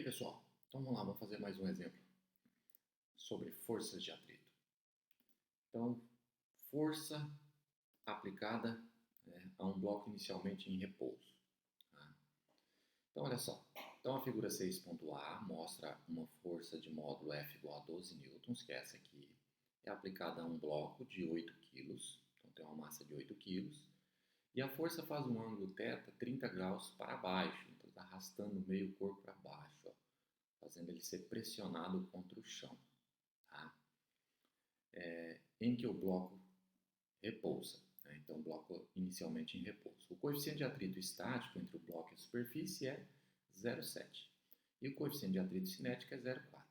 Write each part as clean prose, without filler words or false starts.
pessoal, então vamos lá, vamos fazer mais um exemplo sobre forças de atrito. Então, força aplicada a um bloco inicialmente em repouso. Tá? Então, olha só. Então, a figura 6.A mostra uma força de módulo F igual a 12 newtons, que é essa aqui, é aplicada a um bloco de 8 kg, então tem uma massa de 8 kg, e a força faz um ângulo θ 30 graus para baixo, então está arrastando meio corpo para baixo, ó, fazendo ele ser pressionado contra o chão, tá? Em que o bloco repousa, né? Então o bloco inicialmente em repouso. O coeficiente de atrito estático entre o bloco e a superfície é 0,7 e o coeficiente de atrito cinético é 0,4.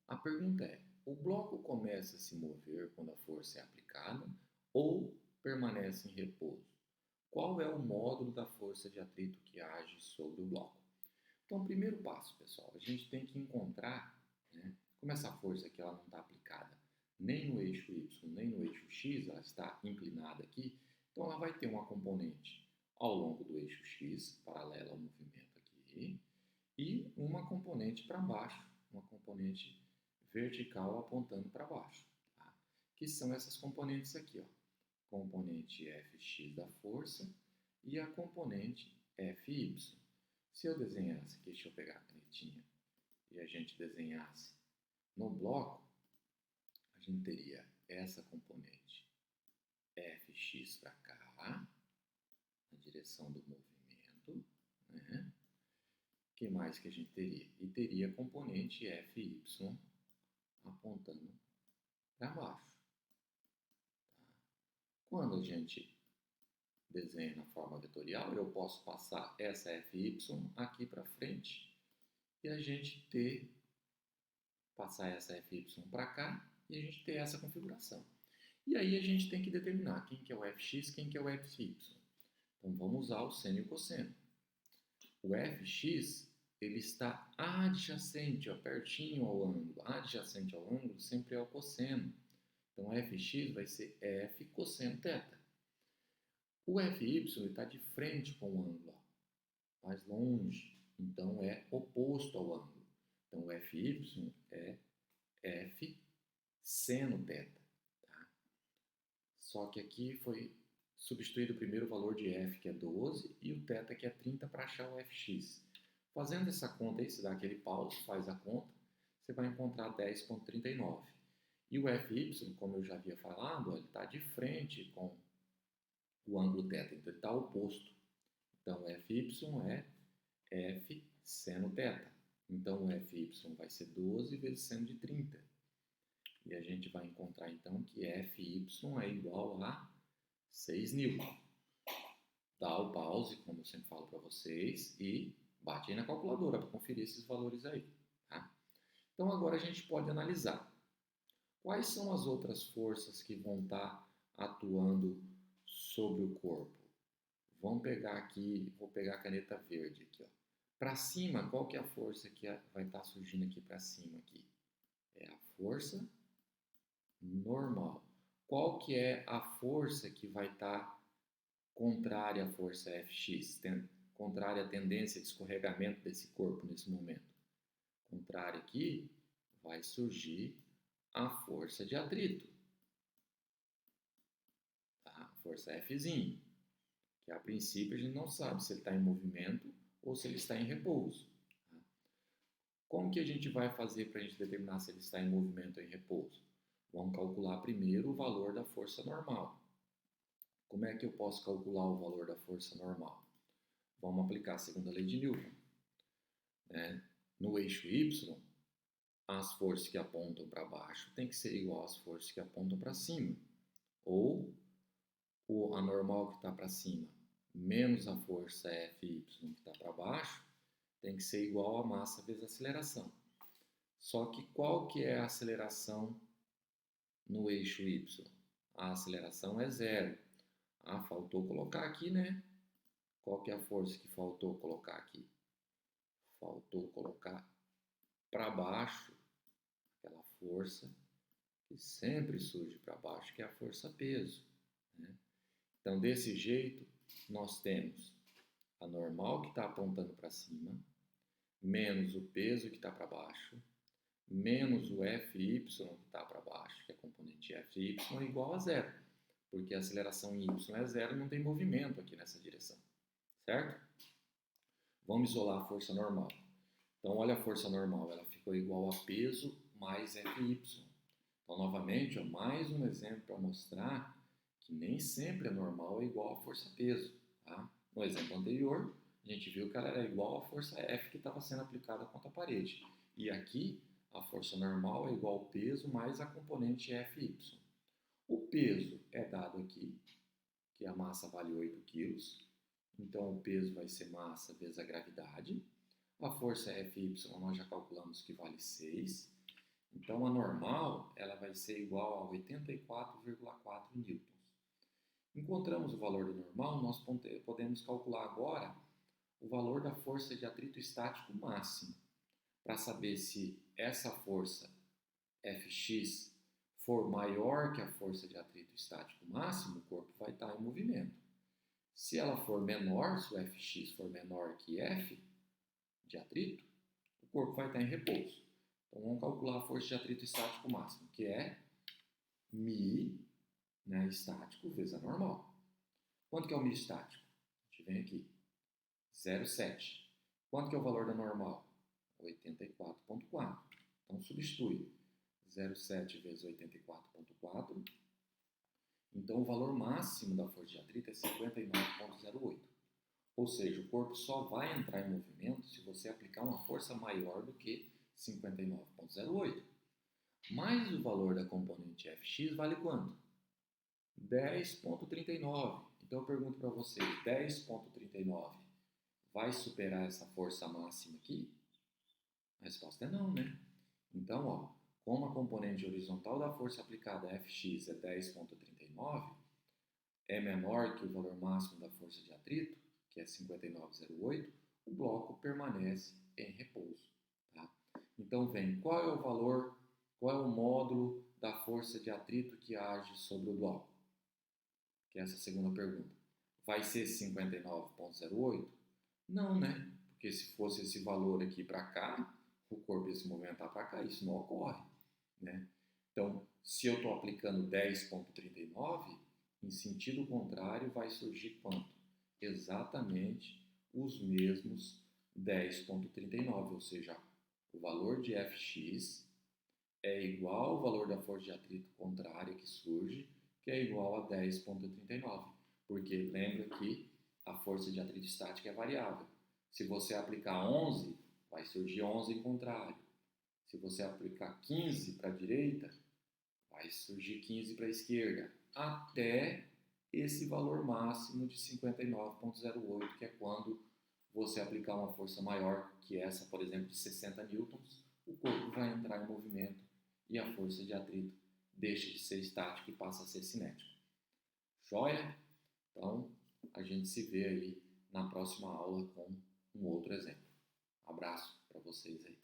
A pergunta é, o bloco começa a se mover quando a força é aplicada ou permanece em repouso? Qual é o módulo da força de atrito que age sobre o bloco? Então, o primeiro passo, pessoal, a gente tem que encontrar, né, como essa força aqui ela não está aplicada nem no eixo Y, nem no eixo X, ela está inclinada aqui, então ela vai ter uma componente ao longo do eixo X, paralela ao movimento aqui, e uma componente para baixo, uma componente vertical apontando para baixo, tá? Que são essas componentes aqui, ó. Componente Fx da força e a componente Fy. Se eu desenhasse aqui, deixa eu pegar a canetinha, e a gente desenhasse no bloco, a gente teria essa componente Fx para cá, na direção do movimento, né? O que mais que a gente teria? E teria a componente Fy apontando para baixo. Tá? Quando a gente desenha na forma vetorial, eu posso passar essa Fy aqui para frente e a gente passar essa Fy para cá e a gente ter essa configuração. E aí a gente tem que determinar quem que é o Fx, quem que é o Fy. Então vamos usar o seno e o cosseno. O Fx ele está adjacente, ó, pertinho ao ângulo. Adjacente ao ângulo sempre é o cosseno. Então Fx vai ser F cosseno θ. O Fy está de frente com o ângulo, ó, mais longe, então é oposto ao ângulo. Então o Fy é F seno θ. Tá? Só que aqui foi substituído o primeiro valor de F, que é 12, e o θ, que é 30, para achar o Fx. Fazendo essa conta aí, você dá aquele pause, faz a conta, você vai encontrar 10,39. E o Fy, como eu já havia falado, ele está de frente com o ângulo θ, então ele está oposto. Então, Fy é F seno θ. Então, o Fy vai ser 12 vezes seno de 30. E a gente vai encontrar, então, que Fy é igual a 6 newton. Dá o pause, como eu sempre falo para vocês, e bate aí na calculadora para conferir esses valores aí. Tá? Então, agora a gente pode analisar. Quais são as outras forças que vão estar atuando sobre o corpo? Vamos pegar aqui, vou pegar a caneta verde aqui, ó. Para cima, qual que é a força que vai estar surgindo aqui para cima aqui? É a força normal. Qual que é a força que vai estar contrária à força Fx, contrária à tendência de escorregamento desse corpo nesse momento? Contrária aqui, vai surgir a força de atrito, tá? A força Fzinho, que a princípio a gente não sabe se ele está em movimento ou se ele está em repouso. Tá? Como que a gente vai fazer para a gente determinar se ele está em movimento ou em repouso? Vamos calcular primeiro o valor da força normal. Como é que eu posso calcular o valor da força normal? Vamos aplicar a segunda lei de Newton. Né? No eixo Y, as forças que apontam para baixo têm que ser igual às forças que apontam para cima. Ou a normal que está para cima menos a força Fy que está para baixo tem que ser igual a massa vezes a aceleração. Só que qual que é a aceleração no eixo Y? A aceleração é 0. Ah, faltou colocar aqui, né? Qual que é a força que faltou colocar aqui? Faltou colocar para baixo aquela força que sempre surge para baixo, que é a força peso, né? Então, desse jeito, nós temos a normal que está apontando para cima, menos o peso que está para baixo, menos o Fy que está para baixo, que é a componente Fy, é igual a zero, porque a aceleração em y é zero e não tem movimento aqui nessa direção, certo? Vamos isolar a força normal. Então, olha a força normal, ela ficou igual a peso mais Fy. Então, novamente, mais um exemplo para mostrar que nem sempre a normal é igual a força-peso. Tá? No exemplo anterior, a gente viu que ela era igual à força F que estava sendo aplicada contra a parede. E aqui, a força normal é igual ao peso mais a componente Fy. O peso é dado aqui, que a massa vale 8 kg. Então, o peso vai ser massa vezes a gravidade. A força Fy nós já calculamos que vale 6. Então, a normal ela vai ser igual a 84,4 newtons. Encontramos o valor da normal, nós podemos calcular agora o valor da força de atrito estático máximo, para saber se essa força Fx for maior que a força de atrito estático máximo, o corpo vai estar em movimento. Se ela for menor, se o Fx for menor que F de atrito, o corpo vai estar em repouso. Então, vamos calcular a força de atrito estático máximo, que é μ, né, estático, vezes a normal. Quanto que é o μ estático? A gente vem aqui, 0,7. Quanto que é o valor da normal? 84,4. Então, substitui 0,7 vezes 84,4. Então, o valor máximo da força de atrito é 59,08. Ou seja, o corpo só vai entrar em movimento se você aplicar uma força maior do que 59,08. Mais o valor da componente Fx vale quanto? 10,39. Então eu pergunto para vocês, 10,39 vai superar essa força máxima aqui? A resposta é não, né? Então, ó, como a componente horizontal da força aplicada Fx é 10,39, é menor que o valor máximo da força de atrito, que é 59,08, o bloco permanece em repouso. Tá? Então, vem, qual é o valor, qual é o módulo da força de atrito que age sobre o bloco? Que é essa segunda pergunta. Vai ser 59,08? Não, né? Porque se fosse esse valor aqui para cá, o corpo ia se movimentar para cá, isso não ocorre, né? Então, se eu estou aplicando 10,39, em sentido contrário vai surgir quanto? Exatamente os mesmos 10,39, ou seja, o valor de Fx é igual ao valor da força de atrito contrária que surge, que é igual a 10,39. Porque lembra que a força de atrito estática é variável. Se você aplicar 11, vai surgir 11 em contrário. Se você aplicar 15 para a direita, vai surgir 15 para a esquerda. Até esse valor máximo de 59,08, que é quando você aplicar uma força maior que essa, por exemplo, de 60 newtons, o corpo vai entrar em movimento e a força de atrito deixa de ser estática e passa a ser cinética. Joia? Então, a gente se vê aí na próxima aula com um outro exemplo. Abraço para vocês aí.